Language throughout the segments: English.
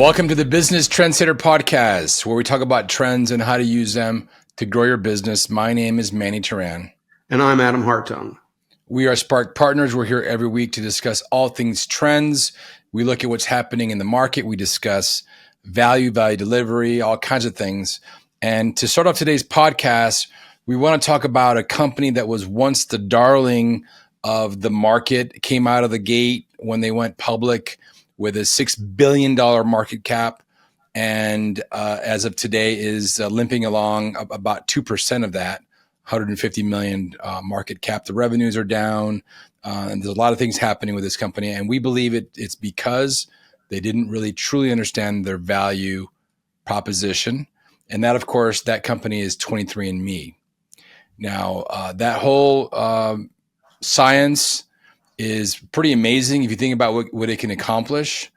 Welcome to the Business Trendsetter Podcast, where we talk about trends and how to use them to grow your business. My name is Manny Turan. And I'm Adam Hartung. We are Spark Partners. We're here every week to discuss all things trends. We look at what's happening in the market. We discuss value delivery, all kinds of things. And to start off today's podcast, we want to talk about a company that was once the darling of the market. It came out of the gate when they went public with a $6 billion market cap, and as of today is limping along about 2% of that, 150 million market cap. The revenues are down, and there's a lot of things happening with this company, and we believe it's because they didn't really truly understand their value proposition, and that, of course, that company is 23andMe. Now, that whole science is pretty amazing if you think about what it can accomplish.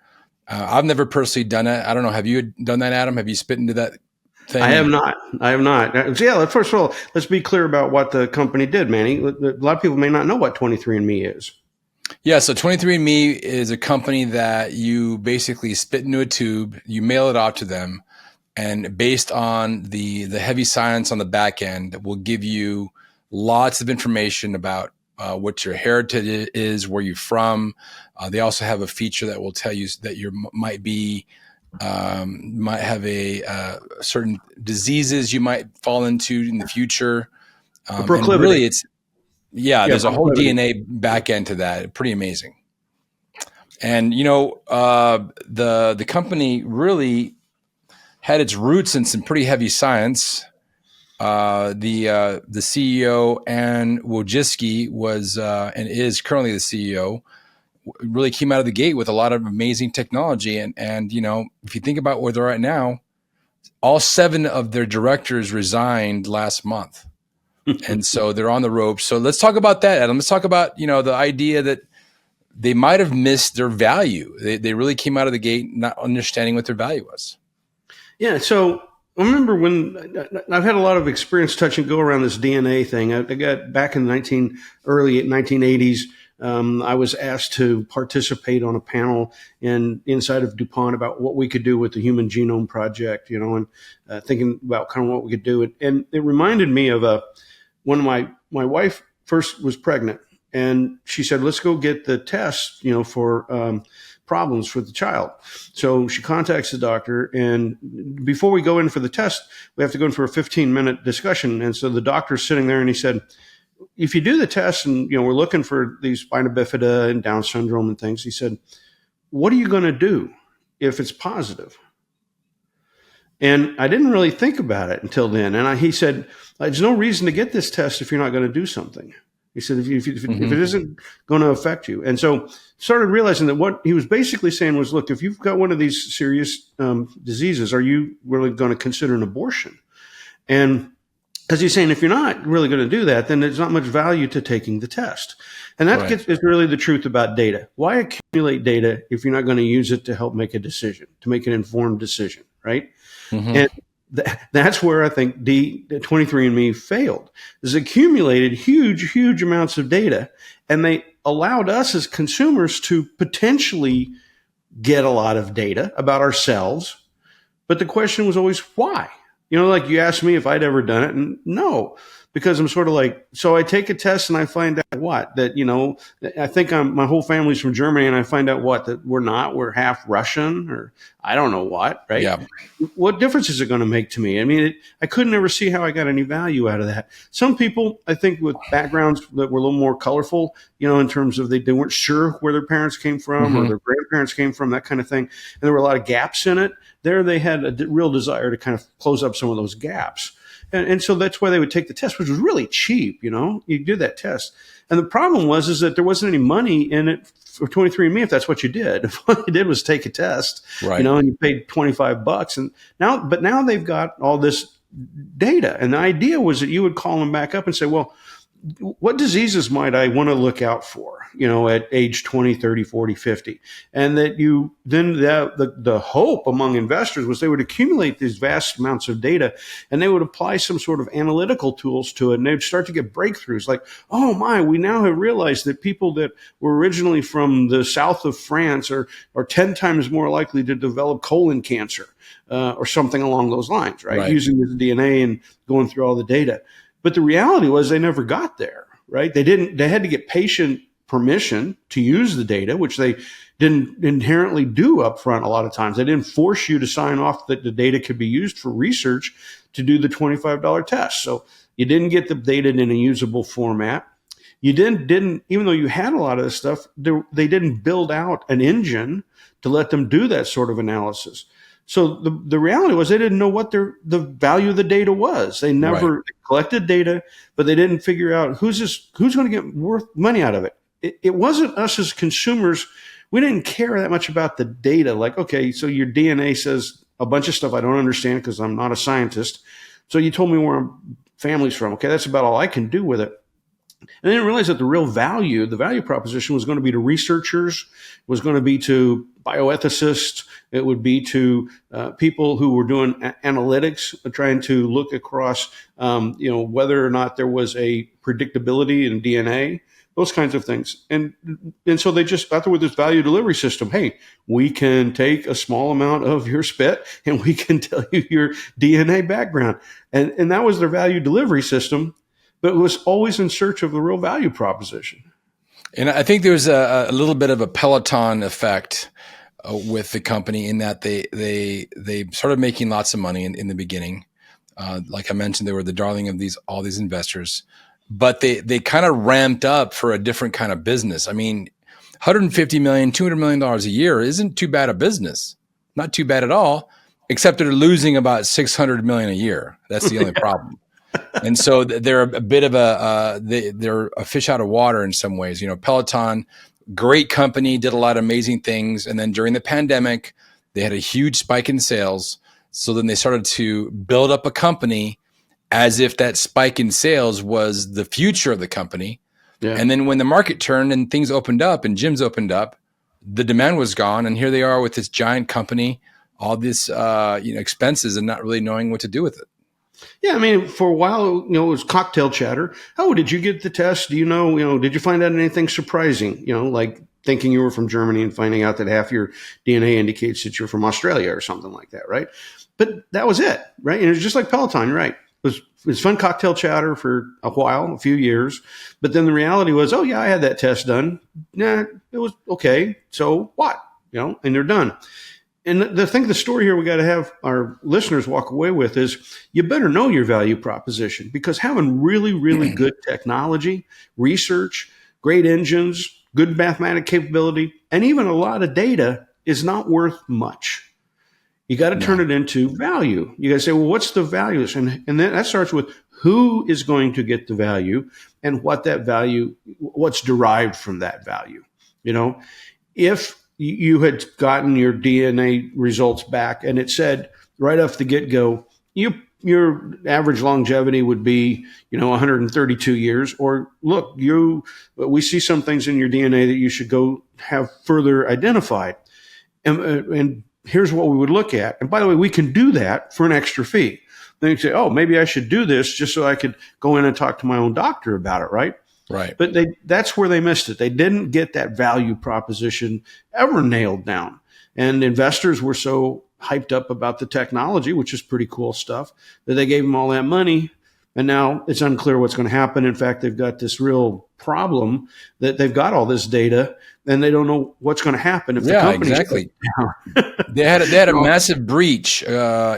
I've never personally done it. I don't know. Have you done that, Adam? Have you spit into that thing? I have not. Yeah, first of all, let's be clear about what the company did, Manny. A lot of people may not know what 23andMe is. Yeah, so 23andMe is a company that you basically spit into a tube, you mail it out to them, and based on the heavy science on the back end, will give you lots of information about what your heritage is, where you're from. They also have a feature that will tell you that you might have a certain diseases you might fall into in the future. Proclivity. And really, there's a whole DNA back end to that. Pretty amazing. And the company really had its roots in some pretty heavy science. The CEO, Anne Wojcicki, was and is currently the CEO, really came out of the gate with a lot of amazing technology. And if you think about where they're at now, all 7 of their directors resigned last month. And so they're on the ropes. So let's talk about that, Adam. Let's talk about, the idea that they might have missed their value. They really came out of the gate not understanding what their value was. Yeah. So I remember when I've had a lot of experience touch and go around this DNA thing. I got back in the early 1980s. I was asked to participate on a panel inside of DuPont about what we could do with the Human Genome Project, and thinking about kind of what we could do. And it reminded me of when my wife first was pregnant, and she said, "Let's go get the test, for problems for the child." So she contacts the doctor, and before we go in for the test, we have to go in for a 15-minute discussion. And so the doctor's sitting there, and he said, "If you do the test and, we're looking for these spina bifida and Down syndrome and things," he said, "what are you going to do if it's positive?" And I didn't really think about it until then. And he said, "There's no reason to get this test if you're not going to do something." He said, if it isn't going to affect you. And so started realizing that what he was basically saying was, look, if you've got one of these serious diseases, are you really going to consider an abortion? And because he's saying, if you're not really going to do that, then there's not much value to taking the test. And that is really the truth about data. Why accumulate data if you're not going to use it to help make a decision, to make an informed decision, right? Mm-hmm. And that's where I think 23andMe failed. Is accumulated huge amounts of data, and they allowed us as consumers to potentially get a lot of data about ourselves. But the question was always why? Like you asked me if I'd ever done it, and no, because I'm sort of like, so I take a test and I find out that, I think my whole family's from Germany, and I find out that we're half Russian, or I don't know what, right? Yeah. What difference is it going to make to me? I mean, I couldn't ever see how I got any value out of that. Some people, I think, with backgrounds that were a little more colorful, in terms of they weren't sure where their parents came from or their grandparents came from, that kind of thing. And there were a lot of gaps in it. There they had a real desire to kind of close up some of those gaps. And so that's why they would take the test, which was really cheap. You do that test. And the problem is that there wasn't any money in it for 23andMe if that's what you did. If what you did was take a test, right, and you paid $25. And now they've got all this data. And the idea was that you would call them back up and say, well, what diseases might I want to look out for, at age 20, 30, 40, 50? And that the hope among investors was they would accumulate these vast amounts of data and they would apply some sort of analytical tools to it. And they'd start to get breakthroughs like, oh my, we now have realized that people that were originally from the south of France are 10 times more likely to develop colon cancer or something along those lines, right? Using this DNA and going through all the data. But the reality was they never got there, right? They had to get patient permission to use the data, which they didn't inherently do up front a lot of times. They didn't force you to sign off that the data could be used for research to do the $25 test. So you didn't get the data in a usable format. You didn't, even though you had a lot of this stuff, they didn't build out an engine to let them do that sort of analysis. So the reality was they didn't know what the value of the data was. They never collected data, but they didn't figure out who's going to get worth money out of it. It wasn't us as consumers. We didn't care that much about the data. Like, okay, so your DNA says a bunch of stuff I don't understand because I'm not a scientist. So you told me where my family's from. Okay, that's about all I can do with it. And I didn't realize that the value proposition was going to be to researchers, was going to be to bioethicists. It would be to people who were doing analytics, trying to look across, whether or not there was a predictability in DNA, those kinds of things. And so they just got there with this value delivery system. Hey, we can take a small amount of your spit and we can tell you your DNA background. And that was their value delivery system. But it was always in search of the real value proposition. And I think there's a little bit of a Peloton effect with the company in that they started making lots of money in the beginning. Like I mentioned, they were the darling of all these investors, but they kind of ramped up for a different kind of business. I mean, $150 million, $200 million a year isn't too bad a business. Not too bad at all, except they're losing about $600 million a year. That's the only problem. And so they're a bit of they're a fish out of water in some ways. Peloton, great company, did a lot of amazing things. And then during the pandemic, they had a huge spike in sales. So then they started to build up a company as if that spike in sales was the future of the company. Yeah. And then when the market turned and things opened up and gyms opened up, the demand was gone. And here they are with this giant company, all this expenses and not really knowing what to do with it. Yeah, I mean, for a while, it was cocktail chatter. Oh, did you get the test? Do did you find out anything surprising? Like thinking you were from Germany and finding out that half your DNA indicates that you're from Australia or something like that, right? But that was it, right? And it was just like Peloton, right? It was fun cocktail chatter for a while, a few years. But then the reality was, oh, yeah, I had that test done. Nah, it was okay. So what? And they're done. And the story here we got to have our listeners walk away with is you better know your value proposition, because having really, really good technology, research, great engines, good mathematic capability, and even a lot of data is not worth much. You got to turn it into value. You got to say, well, what's the value? And then that starts with who is going to get the value and what's derived from that value. If you had gotten your DNA results back and it said right off the get-go, your average longevity would be, 132 years, or look, we see some things in your DNA that you should go have further identified. And here's what we would look at. And by the way, we can do that for an extra fee. Then you say, oh, maybe I should do this just so I could go in and talk to my own doctor about it, right? Right. But that's where they missed it. They didn't get that value proposition ever nailed down. And investors were so hyped up about the technology, which is pretty cool stuff, that they gave them all that money. And now it's unclear what's going to happen. In fact, they've got this real problem that they've got all this data and they don't know what's going to happen if the company. Exactly. They had a massive breach. I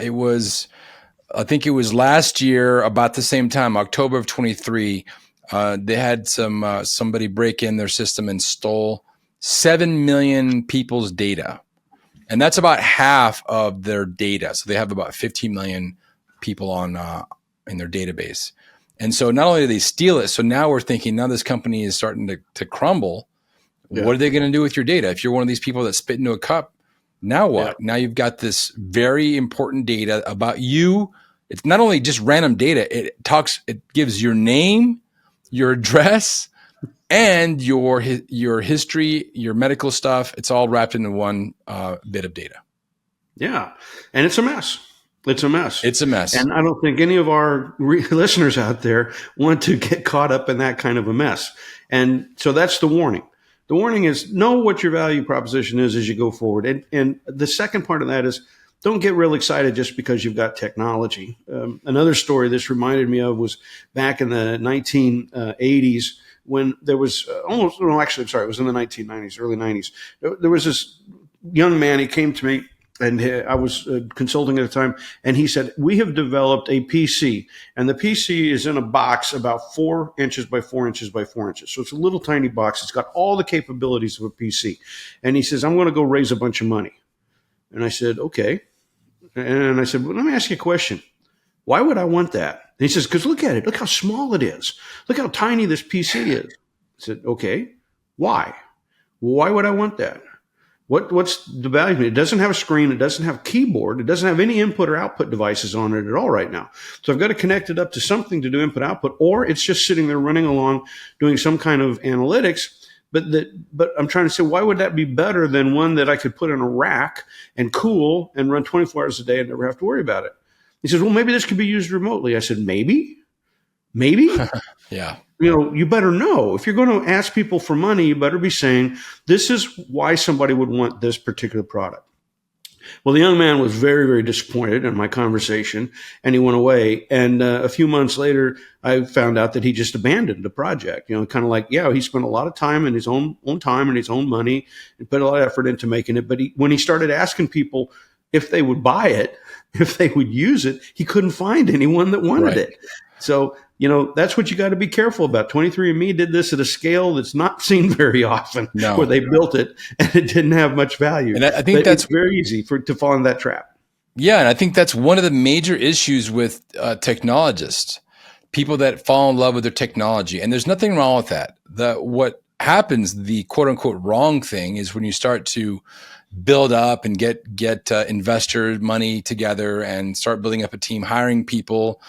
think it was last year about the same time, October of 23. They had somebody break in their system and stole 7 million people's data. And that's about half of their data. So they have about 15 million people in their database. And so not only do they steal it, so now we're thinking, now this company is starting to crumble. Yeah. What are they going to do with your data? If you're one of these people that spit into a cup, now what? Yeah. Now you've got this very important data about you. It's not only just random data. It gives your name, your address, and your history, your medical stuff. It's all wrapped into one bit of data. Yeah. And it's a mess. It's a mess. It's a mess. And I don't think any of our listeners out there want to get caught up in that kind of a mess. And so that's the warning. The warning is know what your value proposition is as you go forward. And the second part of that is don't get real excited just because you've got technology. Another story this reminded me of was back in the 1980s when there was it was in the 1990s, early 90s. There was this young man, he came to me, and I was consulting at the time, and he said, we have developed a PC, and the PC is in a box about 4 inches by 4 inches by 4 inches. So it's a little tiny box. It's got all the capabilities of a PC. And he says, I'm going to go raise a bunch of money. And I said, okay. And I said, well, let me ask you a question. Why would I want that? And he says, because look at it. Look how small it is. Look how tiny this PC is. I said, okay. Why? Why would I want that? What's the value of it? It doesn't have a screen. It doesn't have a keyboard. It doesn't have any input or output devices on it at all right now. So I've got to connect it up to something to do input output, or it's just sitting there running along doing some kind of analytics. But I'm trying to say, why would that be better than one that I could put in a rack and cool and run 24 hours a day and never have to worry about it? He says, well, maybe this could be used remotely. I said, maybe? Yeah. You better know. If you're going to ask people for money, you better be saying, this is why somebody would want this particular product. Well, the young man was very, very disappointed in my conversation, and he went away. And a few months later, I found out that he just abandoned the project. Kind of like, he spent a lot of time and his own time and his own money and put a lot of effort into making it. But when he started asking people if they would buy it, if they would use it, he couldn't find anyone that wanted it. So, that's what you got to be careful about. 23andMe did this at a scale that's not seen very often, where they built it and it didn't have much value. And I think that's very easy to fall in that trap. Yeah. And I think that's one of the major issues with technologists, people that fall in love with their technology. And there's nothing wrong with that. What happens, the quote unquote wrong thing, is when you start to build up and get investor money together and start building up a team, hiring people,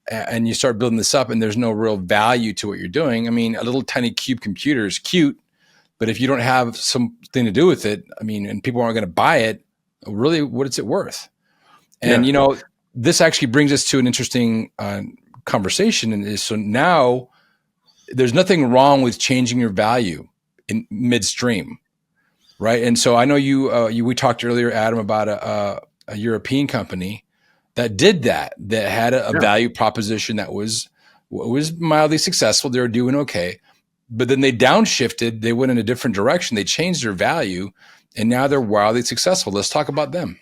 and you start building this up and there's no real value to what you're doing. I mean, a little tiny cube computer is cute, but if you don't have something to do with it, and people aren't going to buy it, really, what is it worth? And, this actually brings us to an interesting conversation. And so now there's nothing wrong with changing your value in midstream, right? And so I know we talked earlier, Adam, about a European company that did that had a value proposition that was mildly successful. They were doing okay, but then they downshifted. They went in a different direction. They changed their value, and now they're wildly successful. Let's talk about them.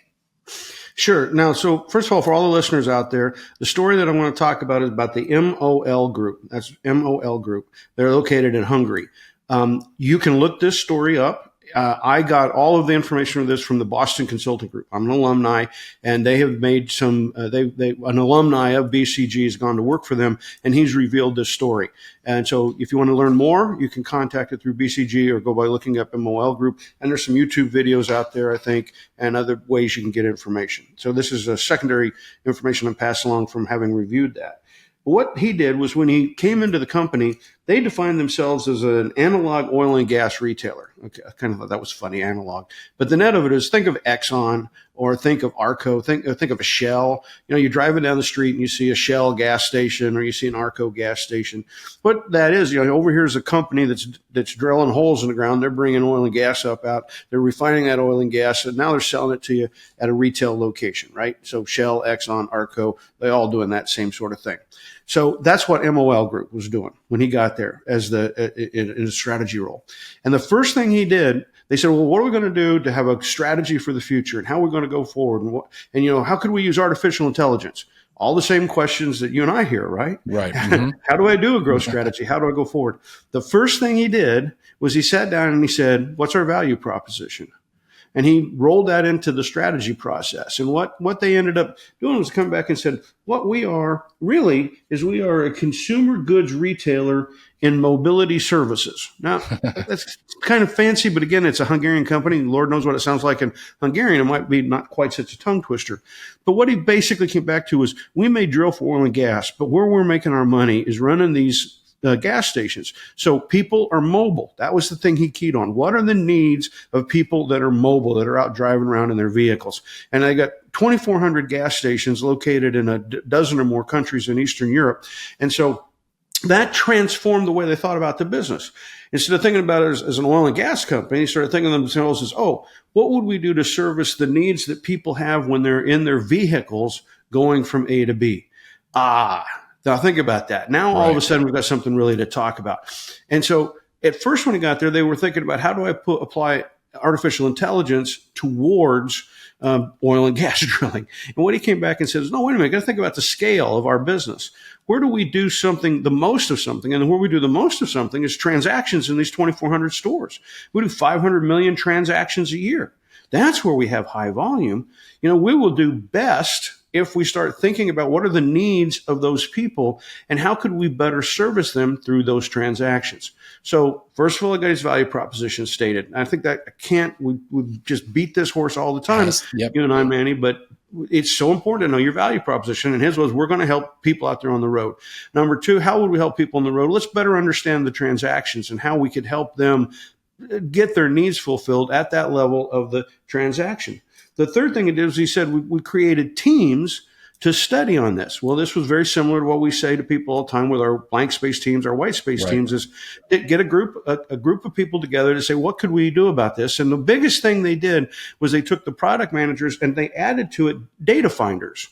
Sure. Now, so first of all, for all the listeners out there, the story that I want to talk about is about the MOL Group. That's MOL Group. They're located in Hungary. You can look this story up. I got all of the information of this from the Boston Consulting Group. I'm an alumni, and they have made some. An alumni of BCG has gone to work for them, and he's revealed this story. And so, if you want to learn more, you can contact it through BCG or go by looking up MOL Group. And there's some YouTube videos out there, I think, and other ways you can get information. So this is a secondary information I'm passing along from having reviewed that. What he did was when he came into the company, they defined themselves as an analog oil and gas retailer. Okay, I kind of thought that was funny, analog. But the net of it is, think of Exxon or think of Arco, think of a Shell. You're driving down the street and you see a Shell gas station or you see an Arco gas station. What that is, over here is a company that's drilling holes in the ground. They're bringing oil and gas out. They're refining that oil and gas, and now they're selling it to you at a retail location, right? So Shell, Exxon, Arco, they all doing that same sort of thing. So that's what MOL Group was doing when he got there as in a strategy role. And the first thing he did, they said, well, what are we going to do to have a strategy for the future, and how are we going to go forward? And how could we use artificial intelligence? All the same questions that you and I hear, right? Right. Mm-hmm. How do I do a growth strategy? How do I go forward? The first thing he did was he sat down and he said, what's our value proposition? And he rolled that into the strategy process. And what they ended up doing was come back and said, what we are really is we are a consumer goods retailer in mobility services. Now, that's kind of fancy, but again, it's a Hungarian company. Lord knows what it sounds like in Hungarian. It might be not quite such a tongue twister. But what he basically came back to was, we may drill for oil and gas, but where we're making our money is running these gas stations. So people are mobile. That was the thing he keyed on. What are the needs of people that are mobile, that are out driving around in their vehicles? And I got 2,400 gas stations located in a dozen or more countries in Eastern Europe. And so that transformed the way they thought about the business. Instead of thinking about it as an oil and gas company, they started thinking of themselves as, oh, what would we do to service the needs that people have when they're in their vehicles going from A to B? Now think about that. Now, all of a sudden, we've got something really to talk about. And so at first, when he got there, they were thinking about how do I apply artificial intelligence towards oil and gas drilling. And what he came back and said is, no, wait a minute, got to think about the scale of our business. Where do we do something, the most of something? And where we do the most of something is transactions in these 2,400 stores. We do 500 million transactions a year. That's where we have high volume. We will do best if we start thinking about what are the needs of those people and how could we better service them through those transactions. So first of all, I got his value proposition stated. And I think that we just beat this horse all the time, you and I, Manny, but it's so important to know your value proposition. And his was, we're going to help people out there on the road. Number two, how would we help people on the road? Let's better understand the transactions and how we could help them get their needs fulfilled at that level of the transaction. The third thing he did was he said we created teams to study on this. Well, this was very similar to what we say to people all the time with our blank space teams, our white space teams, is get a group of people together to say, what could we do about this? And the biggest thing they did was they took the product managers and they added to it data finders.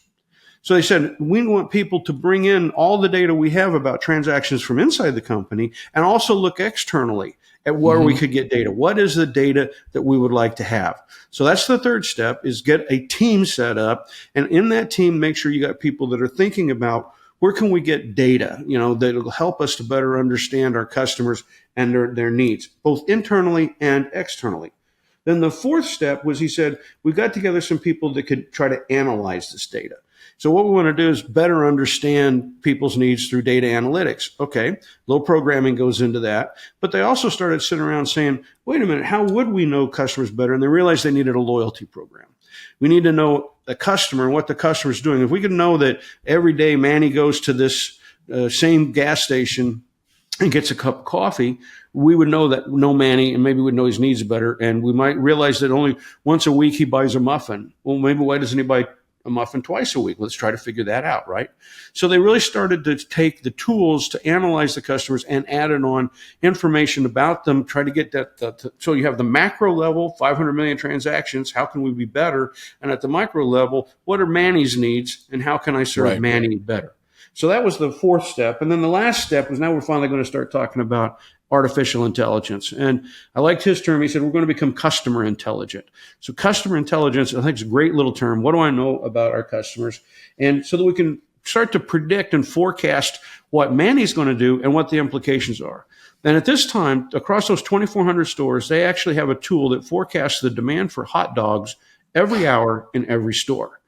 So they said, we want people to bring in all the data we have about transactions from inside the company and also look externally at where we could get data. What is the data that we would like to have? So that's the third step, is get a team set up. And in that team, make sure you got people that are thinking about where can we get data, that will help us to better understand our customers and their needs, both internally and externally. Then the fourth step was, he said, we got together some people that could try to analyze this data. So what we want to do is better understand people's needs through data analytics. Okay, low programming goes into that. But they also started sitting around saying, wait a minute, how would we know customers better? And they realized they needed a loyalty program. We need to know the customer and what the customer is doing. If we could know that every day Manny goes to this same gas station and gets a cup of coffee, we would know Manny, and maybe we'd know his needs better. And we might realize that only once a week he buys a muffin. Well, maybe why doesn't he buy a muffin twice a week? Let's try to figure that out, right? So they really started to take the tools to analyze the customers and added on information about them, try to get that. So you have the macro level, 500 million transactions. How can we be better? And at the micro level, what are Manny's needs and how can I serve Manny better? So that was the fourth step. And then the last step was, now we're finally going to start talking about artificial intelligence. And I liked his term. He said, we're going to become customer intelligent. So customer intelligence, I think, is a great little term. What do I know about our customers? And so that we can start to predict and forecast what Manny's going to do and what the implications are. And at this time, across those 2,400 stores, they actually have a tool that forecasts the demand for hot dogs every hour in every store.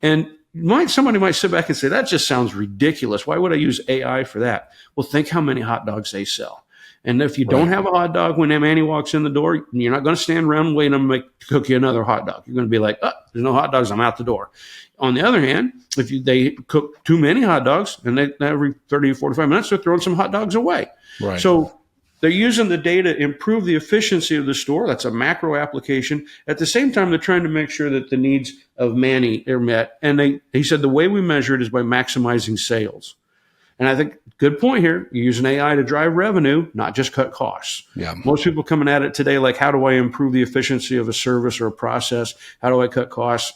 And somebody might sit back and say, that just sounds ridiculous. Why would I use AI for that? Well, think how many hot dogs they sell. And if you don't have a hot dog when Manny walks in the door, you're not going to stand around waiting to cook you another hot dog. You're going to be like, oh, there's no hot dogs, I'm out the door. On the other hand, if they cook too many hot dogs, and every 30 or 45 minutes, they're throwing some hot dogs away. Right. So they're using the data to improve the efficiency of the store. That's a macro application. At the same time, they're trying to make sure that the needs of Manny are met. And he said the way we measure it is by maximizing sales. And I think, good point here, you're using AI to drive revenue, not just cut costs. Yeah. Most people coming at it today like, how do I improve the efficiency of a service or a process? How do I cut costs?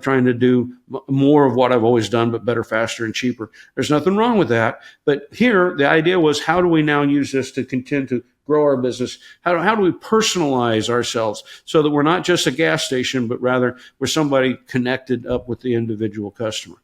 Trying to do more of what I've always done, but better, faster, and cheaper. There's nothing wrong with that. But here, the idea was, how do we now use this to continue to grow our business? How do we personalize ourselves so that we're not just a gas station, but rather we're somebody connected up with the individual customer?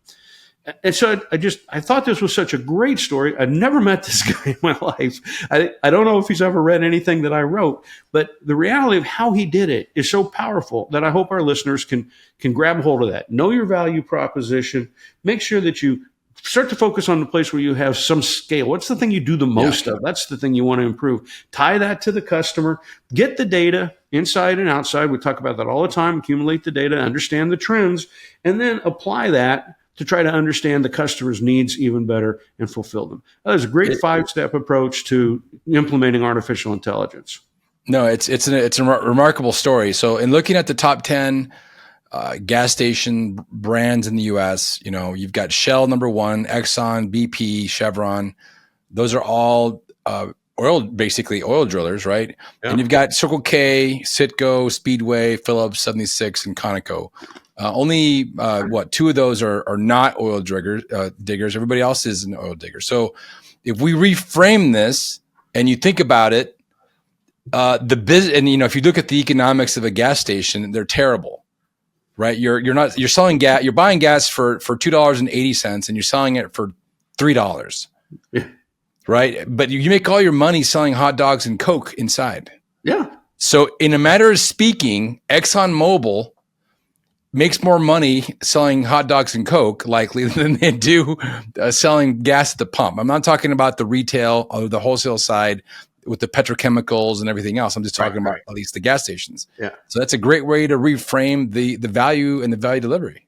And so I thought this was such a great story. I'd never met this guy in my life. I don't know if he's ever read anything that I wrote, but the reality of how he did it is so powerful that I hope our listeners can grab hold of that. Know your value proposition. Make sure that you start to focus on the place where you have some scale. What's the thing you do the most of? That's the thing you want to improve. Tie that to the customer. Get the data inside and outside. We talk about that all the time. Accumulate the data, understand the trends, and then apply that to try to understand the customer's needs even better and fulfill them. That is a great 5-step approach to implementing artificial intelligence. No, it's a remarkable story. So in looking at the top 10 gas station brands in the U.S., you've got Shell number 1, Exxon, BP, Chevron. Those are all basically oil drillers, right? Yeah. And you've got Circle K, Citgo, Speedway, Phillips 76, and Conoco. Only 2 of those are not oil diggers. Everybody else is an oil digger. So if we reframe this and you think about it, the business, and if you look at the economics of a gas station, they're terrible, right? You're selling gas, you're buying gas for $2.80 and you're selling it for $3. Yeah. Right. But you make all your money selling hot dogs and Coke inside. Yeah. So in a matter of speaking, ExxonMobil makes more money selling hot dogs and Coke likely than they do selling gas at the pump. I'm not talking about the retail or the wholesale side with the petrochemicals and everything else. I'm just talking about at least the gas stations. Yeah. So that's a great way to reframe the value and the value delivery.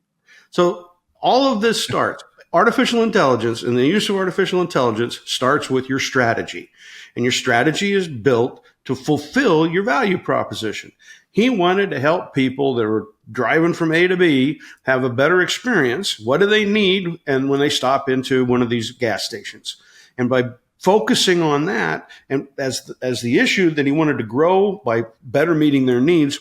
So all of this starts, artificial intelligence and the use of artificial intelligence starts with your strategy. And your strategy is built to fulfill your value proposition. He wanted to help people that were driving from A to B have a better experience. What do they need? And when they stop into one of these gas stations, and by focusing on that, and as the issue that he wanted to grow by better meeting their needs,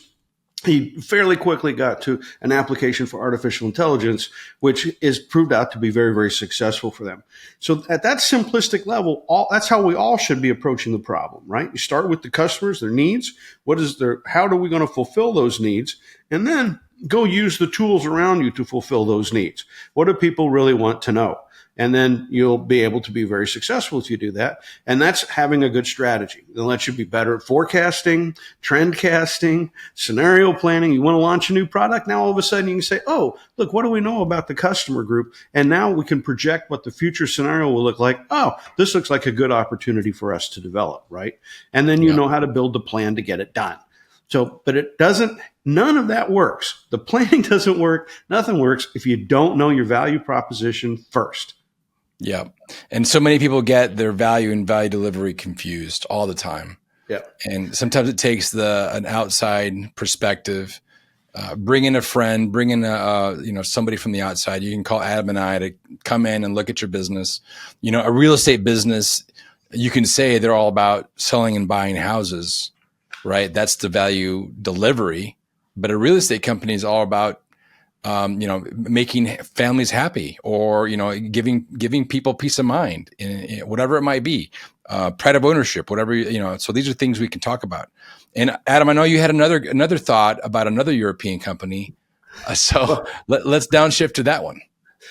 he fairly quickly got to an application for artificial intelligence, which is proved out to be very, very successful for them. So at that simplistic level, that's how we all should be approaching the problem, right? You start with the customers, their needs. How are we going to fulfill those needs? And then go use the tools around you to fulfill those needs. What do people really want to know? And then you'll be able to be very successful if you do that. And that's having a good strategy. It'll let you be better at forecasting, trend casting, scenario planning. You want to launch a new product. Now, all of a sudden you can say, oh, look, what do we know about the customer group? And now we can project what the future scenario will look like. Oh, this looks like a good opportunity for us to develop, right? And then you know how to build the plan to get it done. So, but none of that works. The planning doesn't work. Nothing works if you don't know your value proposition first. Yeah. And so many people get their value and value delivery confused all the time. Yeah. And sometimes it takes an outside perspective, bring in a friend, bring in somebody from the outside. You can call Adam and I to come in and look at your business. A real estate business, you can say they're all about selling and buying houses, right? That's the value delivery. But a real estate company is all about making families happy, or, giving people peace of mind, in whatever it might be, pride of ownership, whatever, so these are things we can talk about. And Adam, I know you had another thought about another European company. So let's downshift to that one.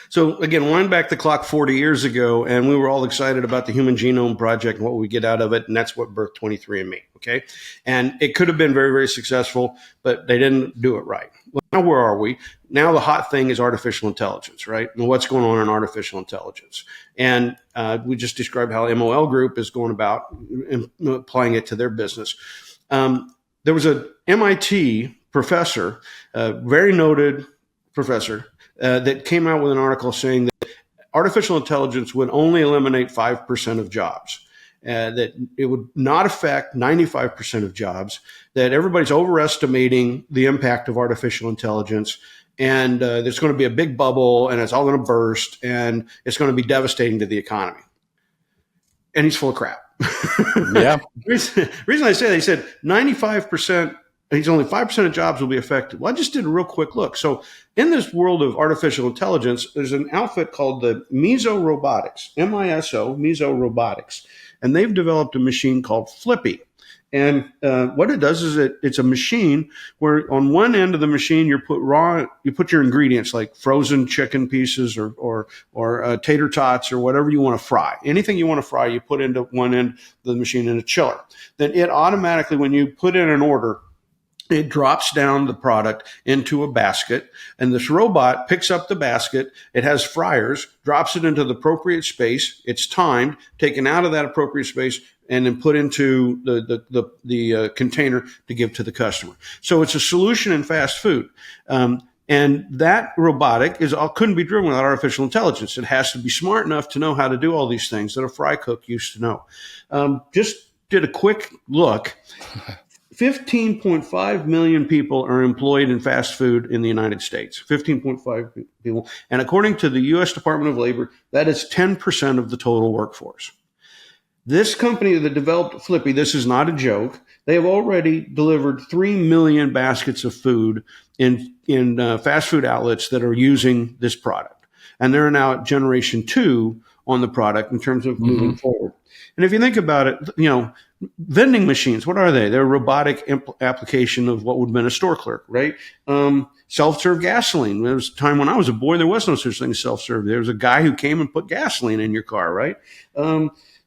So again, wind back the clock 40 years ago, and we were all excited about the Human Genome Project and what we get out of it, and that's what birthed 23andMe, okay? And it could have been very, very successful, but they didn't do it right. Well, now where are we? Now the hot thing is artificial intelligence, right? And what's going on in artificial intelligence? And we just described how MOL Group is going about applying it to their business. There was a MIT professor, a very noted professor, that came out with an article saying that artificial intelligence would only eliminate 5% of jobs, that it would not affect 95% of jobs, that everybody's overestimating the impact of artificial intelligence, and there's going to be a big bubble, and it's all going to burst, and it's going to be devastating to the economy. And he's full of crap. Yeah. Reason I say that, he said 95%, he's only 5% of jobs will be affected. Well, I just did a real quick look. So in this world of artificial intelligence, there's an outfit called the Miso Robotics, M-I-S-O, Miso Robotics. And they've developed a machine called Flippy. And what it does is it's a machine where on one end of the machine you put your ingredients like frozen chicken pieces or tater tots or whatever you want to fry. Anything you want to fry, you put into one end of the machine in a chiller. Then it automatically, when you put in an order, it drops down the product into a basket, and this robot picks up the basket. It has fryers, drops it into the appropriate space. It's timed, taken out of that appropriate space, and then put into the container to give to the customer. So it's a solution in fast food. And that robotic couldn't be driven without artificial intelligence. It has to be smart enough to know how to do all these things that a fry cook used to know. Just did a quick look. 15.5 million people are employed in fast food in the United States. 15.5 people. And according to the U.S. Department of Labor, that is 10% of the total workforce. This company that developed Flippy, this is not a joke. They have already delivered 3 million baskets of food in fast food outlets that are using this product. And they're now at generation 2 on the product in terms of moving forward. And if you think about it, vending machines, what are they? They're a robotic application of what would have been a store clerk, right? Self-serve gasoline. There was a time when I was a boy, there was no such thing as self-serve. There was a guy who came and put gasoline in your car, right?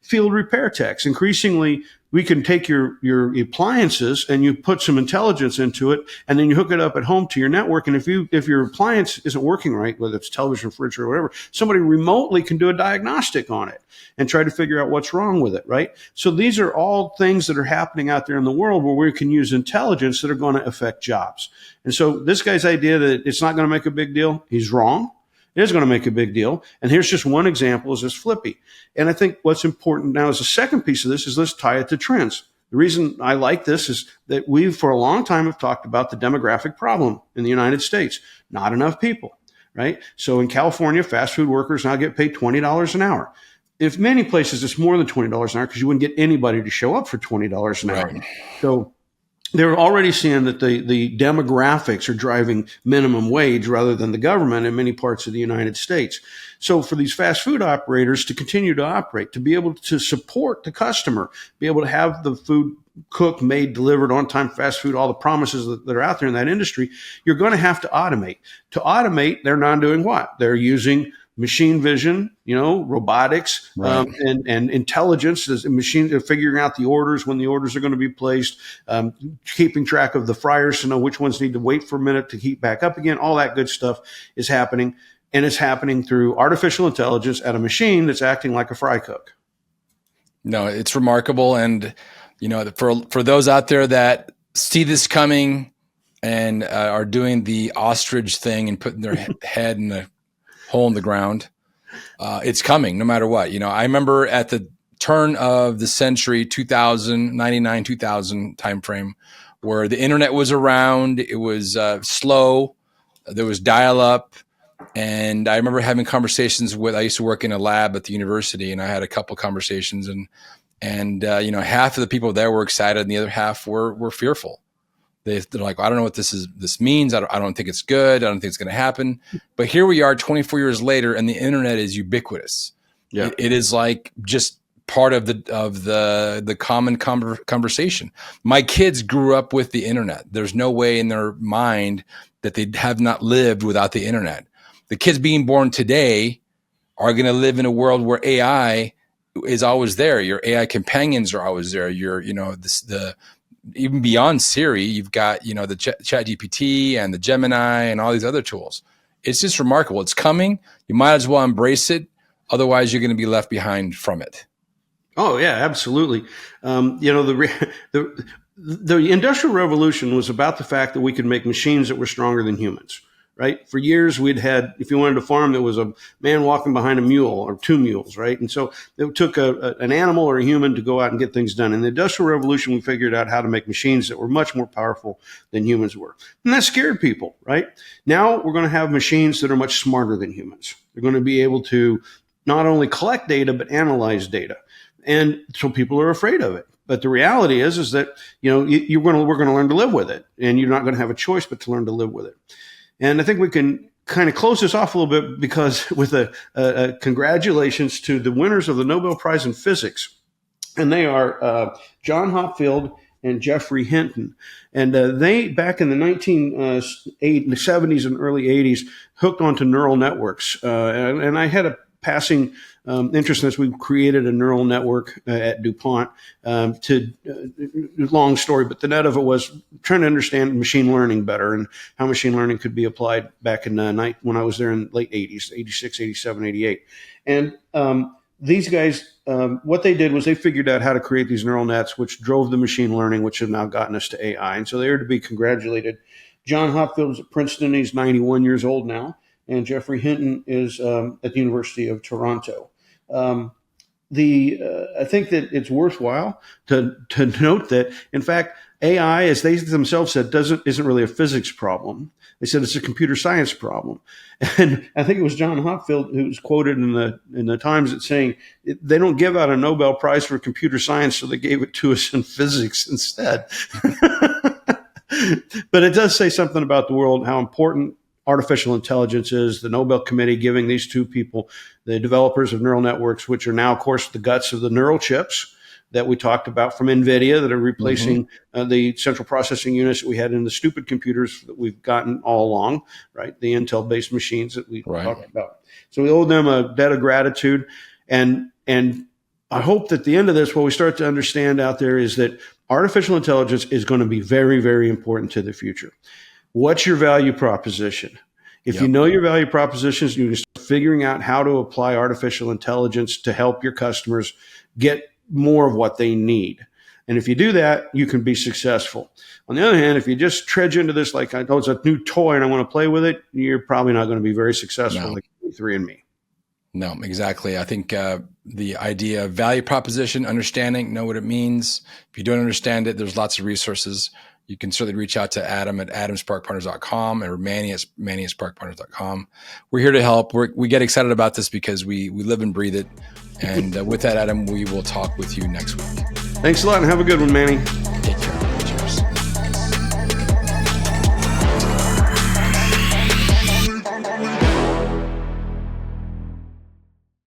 Field repair techs. Increasingly, we can take your appliances and you put some intelligence into it, and then you hook it up at home to your network. And if your appliance isn't working right, whether it's television, fridge, or whatever, somebody remotely can do a diagnostic on it and try to figure out what's wrong with it, right? So these are all things that are happening out there in the world where we can use intelligence that are going to affect jobs. And so this guy's idea that it's not going to make a big deal, he's wrong. It is going to make a big deal. And here's just one example, is this Flippy. And I think what's important now is the second piece of this is let's tie it to trends. The reason I like this is that we, for a long time, have talked about the demographic problem in the United States. Not enough people, right? So in California, fast food workers now get paid $20 an hour. In many places, it's more than $20 an hour because you wouldn't get anybody to show up for $20 an hour. So they're already seeing that the demographics are driving minimum wage rather than the government in many parts of the United States. So for these fast food operators to continue to operate, to be able to support the customer, be able to have the food cooked, made, delivered, on-time fast food, all the promises that are out there in that industry, you're going to have to automate. To automate, they're not doing what? They're using machine vision, robotics, right. And intelligence. The machines are figuring out the orders, when the orders are going to be placed, keeping track of the fryers to know which ones need to wait for a minute to heat back up again. All that good stuff is happening, and it's happening through artificial intelligence at a machine that's acting like a fry cook. No, it's remarkable. And, for those out there that see this coming and are doing the ostrich thing and putting their head in the hole in the ground, it's coming no matter what. I remember at the turn of the century, 2000, 99, 2000 timeframe, where the internet was around. It was slow. There was dial-up. And I remember having conversations I used to work in a lab at the university, and I had a couple conversations, and half of the people there were excited and the other half were fearful. They're like, I don't know what this means. I don't think it's good. I don't think it's going to happen. But here we are 24 years later, and the internet is ubiquitous. Yeah. It is like just part of the common conversation. My kids grew up with the internet. There's no way in their mind that they have not lived without the internet. The kids being born today are going to live in a world where AI is always there. Your AI companions are always there. Even beyond Siri, you've got, the ChatGPT and the Gemini and all these other tools. It's just remarkable. It's coming. You might as well embrace it. Otherwise, you're going to be left behind from it. Oh, yeah, absolutely. The Industrial Revolution was about the fact that we could make machines that were stronger than humans. Right? For years, we'd had, if you wanted to farm, there was a man walking behind a mule or two mules, right? And so it took an animal or a human to go out and get things done. In the Industrial Revolution, we figured out how to make machines that were much more powerful than humans were. And that scared people, right? Now we're going to have machines that are much smarter than humans. They're going to be able to not only collect data, but analyze data. And so people are afraid of it. But the reality is that, we're going to learn to live with it. And you're not going to have a choice but to learn to live with it. And I think we can kind of close this off a little bit because with a congratulations to the winners of the Nobel Prize in Physics. And they are John Hopfield and Geoffrey Hinton. And they, back in the 1970s and early 80s, hooked onto neural networks. And I had a passing interest in this. We created a neural network at DuPont long story, but the net of it was trying to understand machine learning better and how machine learning could be applied back in when I was there in late 80s, 86, 87, 88. And these guys, what they did was they figured out how to create these neural nets, which drove the machine learning, which have now gotten us to AI. And so they are to be congratulated. John Hopfield is at Princeton. He's 91 years old now. And Jeffrey Hinton is at the University of Toronto. I think that it's worthwhile to note that, in fact, AI, as they themselves said, isn't really a physics problem. They said it's a computer science problem. And I think it was John Hopfield who was quoted in the Times as saying they don't give out a Nobel Prize for computer science, so they gave it to us in physics instead. But it does say something about the world, how important artificial intelligence is. The Nobel Committee giving these two people, the developers of neural networks, which are now, of course, the guts of the neural chips that we talked about from NVIDIA that are replacing the central processing units that we had in the stupid computers that we've gotten all along, right? The Intel-based machines that we talked about. So we owe them a debt of gratitude. And I hope that at the end of this, what we start to understand out there is that artificial intelligence is going to be very, very important to the future. What's your value proposition? If you know your value propositions, you can start figuring out how to apply artificial intelligence to help your customers get more of what they need. And if you do that, you can be successful. On the other hand, if you just trudge into this like, I know it's a new toy and I want to play with it, you're probably not going to be very successful like 23andMe. No, exactly. I think the idea of value proposition, understanding, know what it means. If you don't understand it, there's lots of resources. You can certainly reach out to Adam at adamsparkpartners.com or Manny at manny@sparkpartners.com. We're here to help. We get excited about this because we live and breathe it. And with that, Adam, we will talk with you next week. Thanks a lot and have a good one, Manny. Okay.